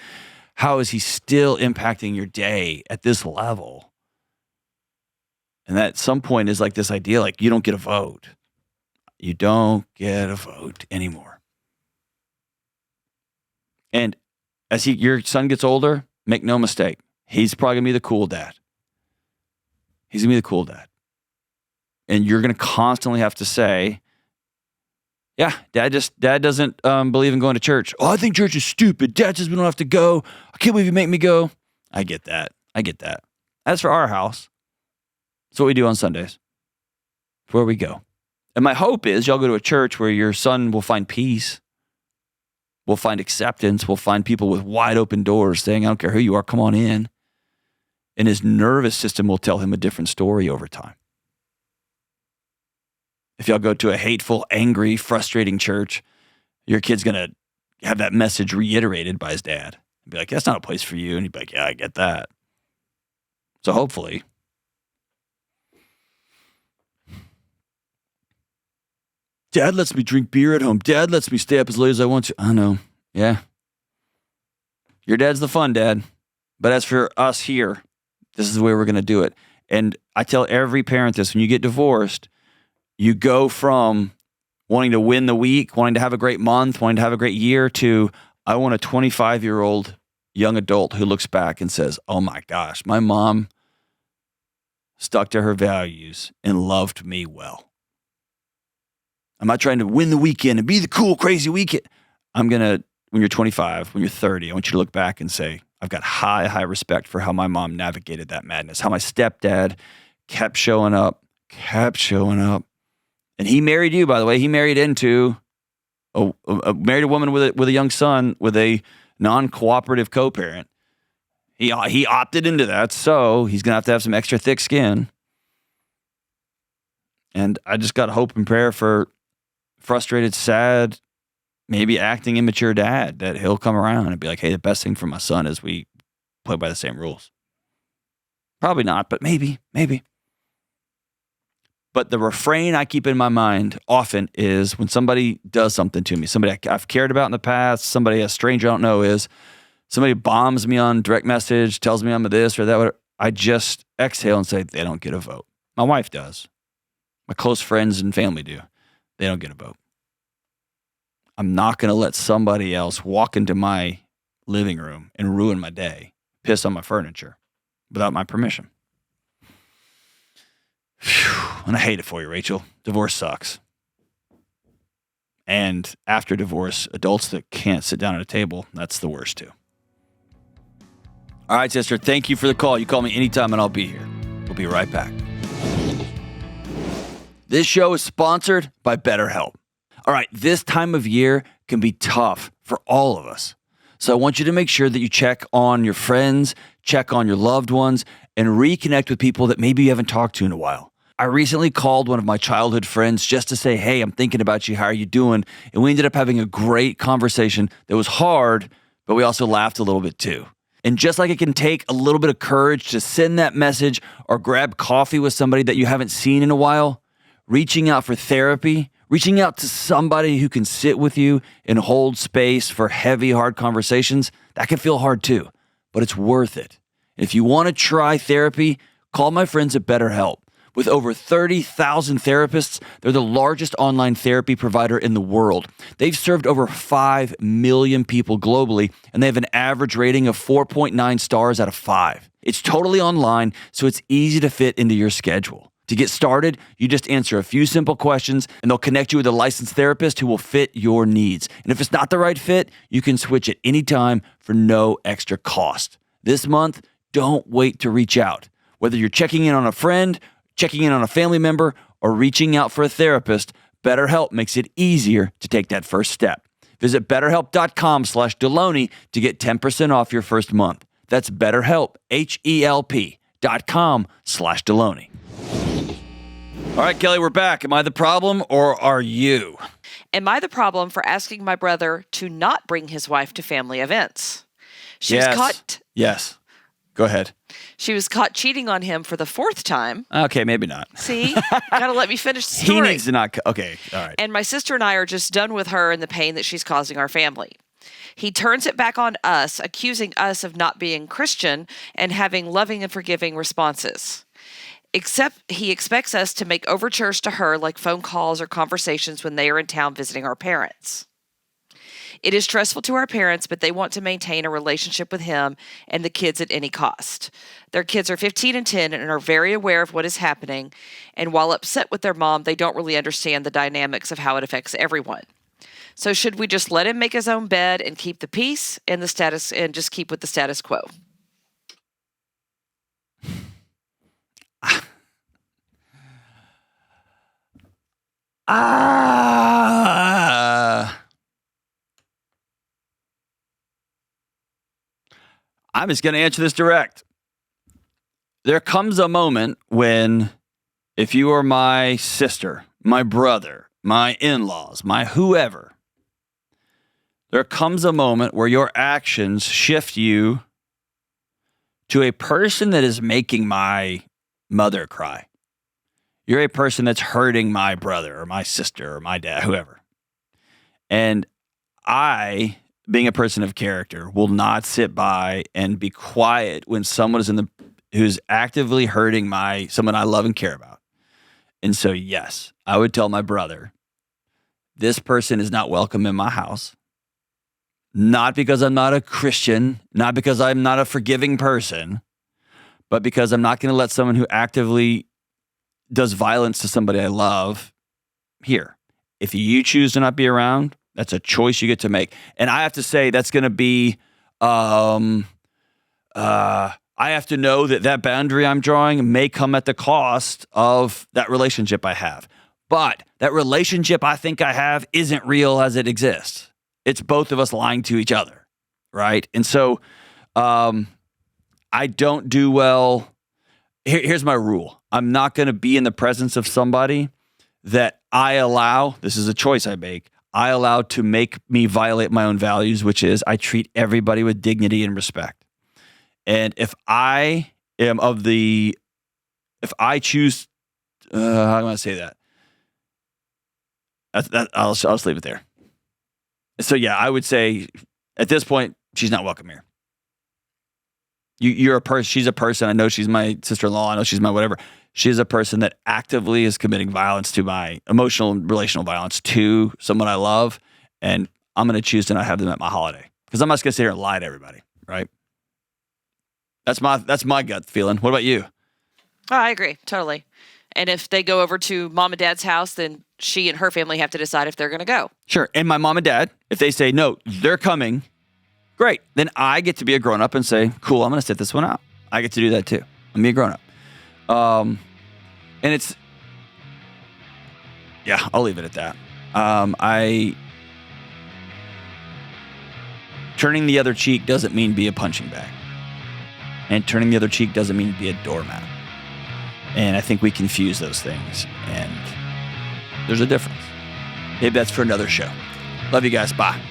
How is he still impacting your day at this level? And that at some point is like this idea, like you don't get a vote. You don't get a vote anymore. And as your son gets older, make no mistake, he's probably going to be the cool dad. He's going to be the cool dad. And you're going to constantly have to say, yeah, dad doesn't believe in going to church. Oh, I think church is stupid. Dad says we don't have to go. I can't believe you make me go. I get that. As for our house, it's what we do on Sundays. It's where we go. And my hope is y'all go to a church where your son will find peace, will find acceptance, will find people with wide open doors saying, I don't care who you are, come on in. And his nervous system will tell him a different story over time. If y'all go to a hateful, angry, frustrating church, your kid's going to have that message reiterated by his dad. Be like, that's not a place for you. And he'd be like, yeah, I get that. So hopefully Dad lets me drink beer at home. Dad lets me stay up as late as I want to. I know. Yeah. Your dad's the fun dad. But as for us here, this is the way we're going to do it. And I tell every parent this, when you get divorced, you go from wanting to win the week, wanting to have a great month, wanting to have a great year to, I want a 25-year-old young adult who looks back and says, oh my gosh, my mom stuck to her values and loved me well. I'm not trying to win the weekend and be the cool, crazy weekend. I'm going to, when you're 25, when you're 30, I want you to look back and say, I've got high respect for how my mom navigated that madness, how my stepdad kept showing up. And he married you, by the way. He married into married a woman with a young son with a non-cooperative co-parent. He opted into that, so he's going to have some extra thick skin. And I just got hope and prayer for frustrated, sad, maybe acting immature dad, that he'll come around and be like, hey, the best thing for my son is we play by the same rules. Probably not, but maybe. But the refrain I keep in my mind often is when somebody does something to me, somebody I've cared about in the past, somebody a stranger I don't know is, somebody bombs me on direct message, tells me I'm a this or that, I just exhale and say, they don't get a vote. My wife does. My close friends and family do. They don't get a vote. I'm not going to let somebody else walk into my living room and ruin my day, piss on my furniture without my permission. Whew. And I hate it for you, Rachel. Divorce sucks. And after divorce, adults that can't sit down at a table, that's the worst too. All right, sister, thank you for the call. You call me anytime and I'll be here. We'll be right back. This show is sponsored by BetterHelp. All right, this time of year can be tough for all of us. So I want you to make sure that you check on your friends, check on your loved ones, and reconnect with people that maybe you haven't talked to in a while. I recently called one of my childhood friends just to say, hey, I'm thinking about you. How are you doing? And we ended up having a great conversation that was hard, but we also laughed a little bit too. And just like it can take a little bit of courage to send that message or grab coffee with somebody that you haven't seen in a while, reaching out for therapy, reaching out to somebody who can sit with you and hold space for heavy, hard conversations, that can feel hard too, but it's worth it. If you want to try therapy, call my friends at BetterHelp. With over 30,000 therapists, they're the largest online therapy provider in the world. They've served over 5 million people globally, and they have an average rating of 4.9 stars out of 5. It's totally online, so it's easy to fit into your schedule. To get started, you just answer a few simple questions, and they'll connect you with a licensed therapist who will fit your needs. And if it's not the right fit, you can switch at any time for no extra cost. This month, don't wait to reach out. Whether you're checking in on a friend, checking in on a family member, or reaching out for a therapist, BetterHelp makes it easier to take that first step. Visit BetterHelp.com/Delony to get 10% off your first month. That's BetterHelp, HELP.com/Delony. All right, Kelly, we're back. Am I the problem or are you? Am I the problem for asking my brother to not bring his wife to family events? She was caught. Yes. Go ahead. She was caught cheating on him for the 4th time. Okay, maybe not. See? Gotta let me finish the story. He needs to not. Okay, all right. And my sister and I are just done with her and the pain that she's causing our family. He turns it back on us, accusing us of not being Christian and having loving and forgiving responses. Except he expects us to make overtures to her like phone calls or conversations when they are in town visiting our parents. It is stressful to our parents, but they want to maintain a relationship with him and the kids at any cost. Their kids are 15 and 10 and are very aware of what is happening. And while upset with their mom, they don't really understand the dynamics of how it affects everyone. So should we just let him make his own bed and keep the peace and just keep with the status quo? I'm just going to answer this direct. There comes a moment when, if you are my sister, my brother, my in-laws, my whoever, there comes a moment where your actions shift you to a person that is making my mother cry. You're a person that's hurting my brother or my sister or my dad, whoever. And I, being a person of character, will not sit by and be quiet when someone is who's actively hurting someone I love and care about. And so, yes, I would tell my brother, this person is not welcome in my house. Not because I'm not a Christian, not because I'm not a forgiving person, but because I'm not going to let someone who actively does violence to somebody I love here. If you choose to not be around, that's a choice you get to make. And I have to say that's going to be, I have to know that boundary I'm drawing may come at the cost of that relationship I have. But that relationship I think I have isn't real as it exists. It's both of us lying to each other, right? And so I don't do well. Here's my rule. I'm not going to be in the presence of somebody that I allow, this is a choice I make, I allow to make me violate my own values, which is I treat everybody with dignity and respect. And if I am if I choose, how do I say that? I'll just leave it there. So yeah, I would say at this point, she's not welcome here. You're a person. She's a person. I know she's my sister-in-law. I know she's my whatever. She's a person that actively is committing violence to my emotional and relational violence to someone I love, and I'm going to choose to not have them at my holiday because I'm not going to sit here and lie to everybody, right? That's my gut feeling. What about you? Oh, I agree totally. And if they go over to mom and dad's house, then she and her family have to decide if they're going to go. Sure. And my mom and dad, if they say no, they're coming. Great. Then I get to be a grown-up and say, cool, I'm going to sit this one out. I get to do that too. I'm be a grown-up. And it's, yeah, I'll leave it at that. Turning the other cheek doesn't mean be a punching bag. And turning the other cheek doesn't mean be a doormat. And I think we confuse those things. And there's a difference. Maybe that's for another show. Love you guys. Bye.